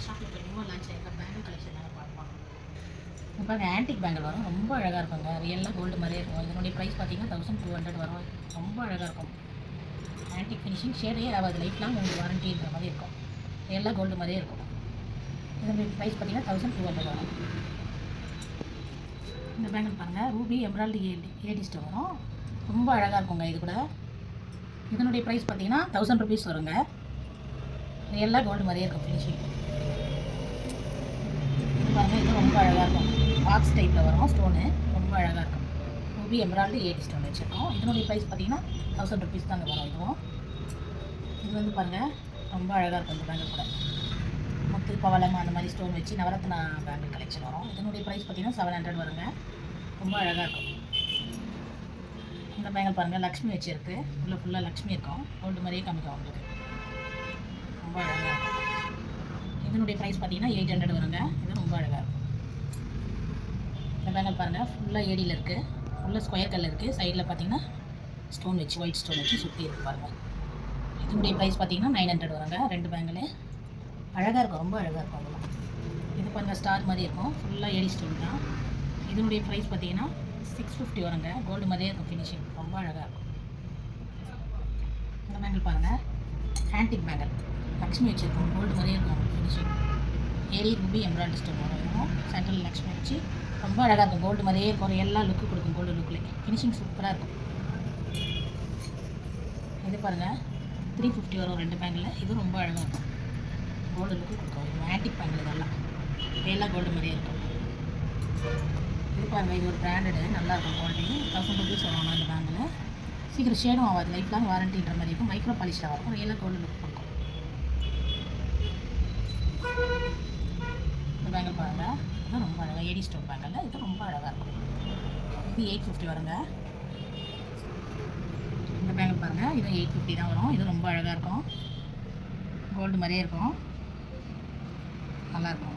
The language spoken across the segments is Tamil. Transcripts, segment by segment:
ஷாப்பில் போய் நியூ லான்ச் ஆகிருக்க பேங்கிள் கலெக்ஷன் தான் பார்ப்போம். இப்போ பாருங்கள் ஆன்டிக் பேங்கிள் வரும், ரொம்ப அழகாக இருக்குங்க. ரியலாக கோல்டு மாதிரியே இருக்கும். இதனுடைய ப்ரைஸ் பார்த்தீங்கன்னா 1200 வரும். ரொம்ப அழகாக இருக்கும். ஆன்டிக் ஃபினிஷிங் ஷேடே ஆகாது, லைஃப் லாங் உங்களுக்கு வாரண்டின்ற மாதிரி இருக்கும். ரியலாக கோல்டு மாதிரியே இருக்கும். இதனுடைய ப்ரைஸ் பார்த்தீங்கன்னா 1200 வரும். இந்த பேங்கிள் பாருங்கள், ரூபி எம்ராய்டு ஏடி ஸ்டோன் வரும். ரொம்ப அழகாக இருக்குங்க. இது கூட இதனுடைய ப்ரைஸ் பார்த்தீங்கன்னா 1000 ருபீஸ் வருங்க. ரியலாக கோல்டு மாதிரியே இருக்கும் ஃபினிஷிங். இது பாருங்கள், இது ரொம்ப அழகாக இருக்கும். பாக்ஸ் டைப்பில் வரும் ஸ்டோனு, ரொம்ப அழகாக இருக்கும். ரூபி எம்ராய்டு ஏடி ஸ்டோன் வச்சுருக்கோம். இதனுடைய ப்ரைஸ் பார்த்தீங்கன்னா 1000 ருபீஸ் தாங்க வரும். இதுவும் இது வந்து பாருங்கள், ரொம்ப அழகாக இருக்கும். இந்த பேங்கிள் கூட முத்து பவளம் அந்த மாதிரி ஸ்டோன் வச்சு நவரத்னா பேங்கிள் கலெக்ஷன் வரும். இதனுடைய ப்ரைஸ் பார்த்தீங்கன்னா 700 வருங்க. ரொம்ப அழகாக இருக்கும். இந்த பேங்கிள் பாருங்கள், லக்ஷ்மி வச்சுருக்கு. உள்ள ஃபுல்லாக லக்ஷ்மி இருக்கும். கோல்டு மாதிரியே காமிக்கும் உங்களுக்கு. ரொம்ப அழகாக இருக்கும். இதனுடைய ப்ரைஸ் பார்த்தீங்கன்னா 800 வருங்க. இது ரொம்ப அழகாக இருக்கும். இந்த பேங்கிள் பாருங்கள், ஃபுல்லாக ஏடியில் இருக்குது. ஃபுல்லாக ஸ்கொயர் கல்லில் இருக்குது. சைடில் பார்த்தீங்கன்னா ஸ்டோன் வச்சு ஒயிட் ஸ்டோன் வச்சு சுற்றி இருக்குது பாருங்கள். இதனுடைய ப்ரைஸ் பார்த்தீங்கன்னா 900 வருங்க. ரெண்டு பேங்கிள் அழகாக இருக்கும், ரொம்ப அழகாக இருக்கும். அதெல்லாம் இது பாருங்கள், ஸ்டார் மாதிரி இருக்கும். ஃபுல்லாக ஏடி ஸ்டோன் தான். இதனுடைய ப்ரைஸ் பார்த்தீங்கன்னா 650 வருங்க. கோல்டு மாதிரியே இருக்கும் ஃபினிஷிங், ரொம்ப அழகாக இருக்கும். இந்த பேங்கிள் பாருங்கள், ஆன்டிக் பேங்கிள் லக்ஷ்மி வச்சுருக்கோம். கோல்டு மாதிரியே இருக்கும் ஃபினிஷிங். ஏரி ரூபி எம்ராய்டு ஸ்டோன் வரும். இதுவும் சென்ட்ரல் லக்ஷ்மி வச்சு ரொம்ப அழகாக இருக்கும். கோல்டு மாதிரியே இருக்கும். எல்லா லுக்கு கொடுக்கும். கோல்டு லுக்கில் ஃபினிஷிங் சூப்பராக இருக்கும். இது பாருங்கள், 350 வரும் ரெண்டு பேங்கில். இது ரொம்ப அழகாக இருக்கும். கோல்டு லுக்கு கொடுக்கும். இது ஆன்டிக் பேங்கிள். இதெல்லாம் எல்லாம் கோல்டு மாதிரியே இருக்கும். இது பாருங்கள், இது ஒரு பிராண்டடு, நல்லாயிருக்கும். குவாலிட்டி 1000 ருபீஸ் வரும். இந்த பேங்கில் சீக்கிரம் ஷேடும் ஆகாது, லைஃப் லாங் வாரண்டின்ற மாதிரி இருக்கும். மைக்ரோ பாலிஷாக இருக்கும். ரியலாக கோல்டு லுக் கொடுக்கும். இந்த பேங்கிள் பாருங்கள், இது ரொம்ப அழகாக ஏடி ஸ்டோன் பேங்கில். இது ரொம்ப அழகாக இருக்கும். இது 850 வருங்க. இந்த பேங்கிள் பாருங்கள், இது 850 தான் வரும். இது ரொம்ப அழகாக இருக்கும். கோல்டு மாதிரியே இருக்கும், நல்லாயிருக்கும்.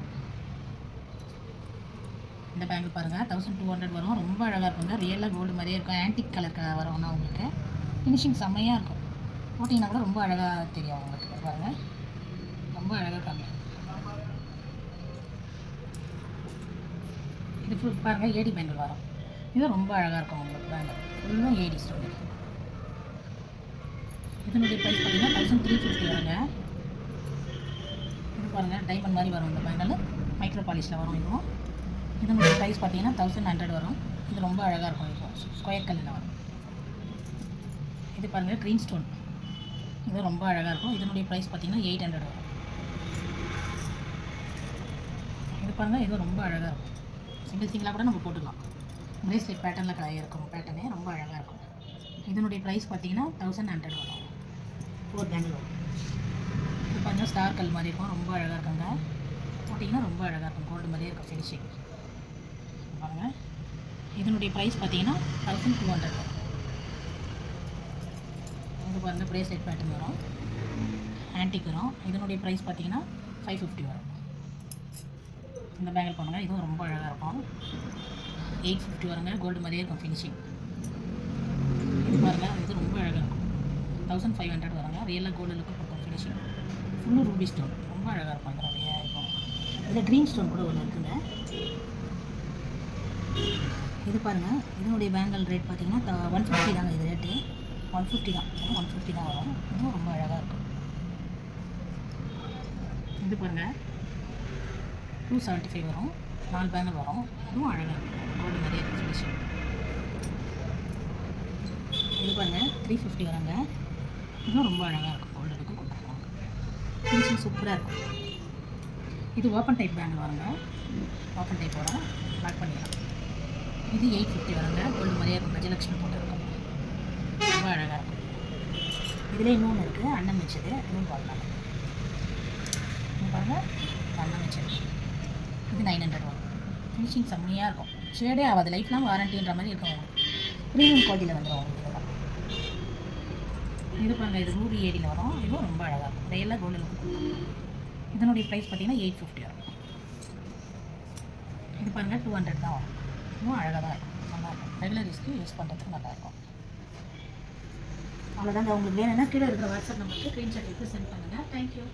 இந்த பேங்கிள் பாருங்கள், 1200 வரும். ரொம்ப அழகாக இருக்குங்க. ரியலாக கோல்டு மாதிரியே இருக்கும். ஆன்டிக் கலர் வரும்னா உங்களுக்கு ஃபினிஷிங் செம்மையாக இருக்கும். போட்டிங்கன்னா கூட ரொம்ப அழகாக தெரியும் உங்களுக்கு. பாருங்கள், ரொம்ப அழகாக காமிக்கும். இது ஃபுல் பாருங்கள், ஏடி பேங்கிள் வரும். இது ரொம்ப அழகாக இருக்கும் உங்களுக்கு. பேங்கிள் ஃபுல்லும் ஏடி ஸ்டோன். இதனுடைய ப்ரைஸ் பார்த்தீங்கன்னா 1350 வருங்க. இது பாருங்கள், டைமண்ட் மாதிரி வரும். இந்த பேங்கிள் மைக்ரோ பாலிஷில் வரும். இதுவும் இதனுடைய ப்ரைஸ் பார்த்தீங்கன்னா 1100 வரும். இது ரொம்ப அழகாக இருக்கும். இது ஸ்கொயர் கல்லில் வரும். இது பாருங்கள், க்ரீன் ஸ்டோன். இது ரொம்ப அழகாக இருக்கும். இதனுடைய ப்ரைஸ் பார்த்தீங்கன்னா 800 வரும். இது பாருங்கள், இது ரொம்ப அழகாக இருக்கும். சிங்கிளாக கூட நம்ம போட்டுக்கலாம். பிரேஸ்லெட் பேட்டர்னில் இருக்கும். பேட்டர்னே ரொம்ப அழகாக இருக்கும். இதனுடைய ப்ரைஸ் பார்த்தீங்கன்னா 1100 வரும். 4 பேங்கிள் வரும். இது பாருங்கள், ஸ்டார் கல் மாதிரி இருக்கும். ரொம்ப அழகாக இருக்குங்க. போட்டிங்கன்னா ரொம்ப அழகாக இருக்கும். கோல்டு மாதிரியே இருக்கும் ஃபினிஷிங். பாருங்கள், இதனுடைய ப்ரைஸ் பார்த்தீங்கன்னா 1200 வரும். இது பாருங்கள், பிரேஸ்லெட் பேட்டர்ன் வரும். ஆன்டிக் வரும். இதனுடைய ப்ரைஸ் பார்த்தீங்கன்னா 550 வரும். இந்த பேங்கிள் பாருங்கள், இதுவும் ரொம்ப அழகாக இருக்கும். 850 வருங்க. கோல்டு மாதிரியே இருக்கும் ஃபினிஷிங். இது பாருங்கள், இது ரொம்ப அழகாக இருக்கும். 1500 வருங்க. ரியலாக கோல்டு லுக்கு கொடுக்கும் ஃபினிஷிங். ஃபுல்லு ரூபி ஸ்டோன், ரொம்ப அழகாக இருக்கும். இதனுடைய இருக்கும். இதில் க்ரீன் ஸ்டோன் கூட ஒன்று இருக்குங்க. இது பாருங்கள், இதனுடைய பேங்கிள் ரேட் பார்த்தீங்கன்னா 150 தாங்க. இது ரேட்டு 150 தான். 150 தான் வரும். இதுவும் ரொம்ப அழகாக இருக்கும். இது பாருங்கள், 275 வரும். 4 பேங்கிள் வரும். இதுவும் அழகாக இருக்கும். கோல்டு மாதிரியே இருக்கும் ஃபினிஷிங். இது பாருங்கள், 350 வராங்க. இதுவும் ரொம்ப அழகாக இருக்கும். கோல்டு லுக்கு கொடுத்துருவாங்க. ஃபினிஷிங் சூப்பராக இருக்கும். இது ஓப்பன் டைப் பேங்கிள் வருங்க. ஓப்பன் டைப் வரும், லாக் பண்ணிடலாம். இது 850 வருங்க. கோல்டு மாதிரியே இருக்கும். கஜலக்ஷ்மி போட்டு இருக்கும். ரொம்ப அழகாக இருக்கும். இதில் இன்னொன்று இருக்குது, அண்ணன் வச்சது. இதுவும் பார்க்கலாம். இது பாருங்கள், அண்ணன் வச்சது. இது 900 வரும். ஃபினிஷிங் செம்மையாக இருக்கும். ஷேடே ஆகாது, லைஃப் லாங் வாரண்டின்ற மாதிரி இருக்கும். உங்களுக்கு ப்ரீமியம் குவாலிட்டியில் வந்துடும் உங்களுக்கு. இதெல்லாம் இது பாருங்கள், இது ரூபி ஏடியில் வரும். இதுவும் ரொம்ப அழகாக இருக்கும். ரியலாக கோல்டு லுக்கு. இதனுடைய ப்ரைஸ் பார்த்தீங்கன்னா 850 வரும். இது பாருங்கள், 200 தான் வரும். இதுவும் அழகாக தான் இருக்கும். நல்லாயிருக்கும். ரெகுலர் யூஸ்க்கு யூஸ் பண்ணுறதுக்கு நல்லாயிருக்கும். அவ்வளோதாங்க. உங்களுக்கு வேணும்னா கீழே இருக்கிற வாட்ஸ்அப் நம்பருக்கு ஸ்க்ரீன்ஷாட் எடுத்து சென்ட் பண்ணுங்கள். தேங்க்யூ.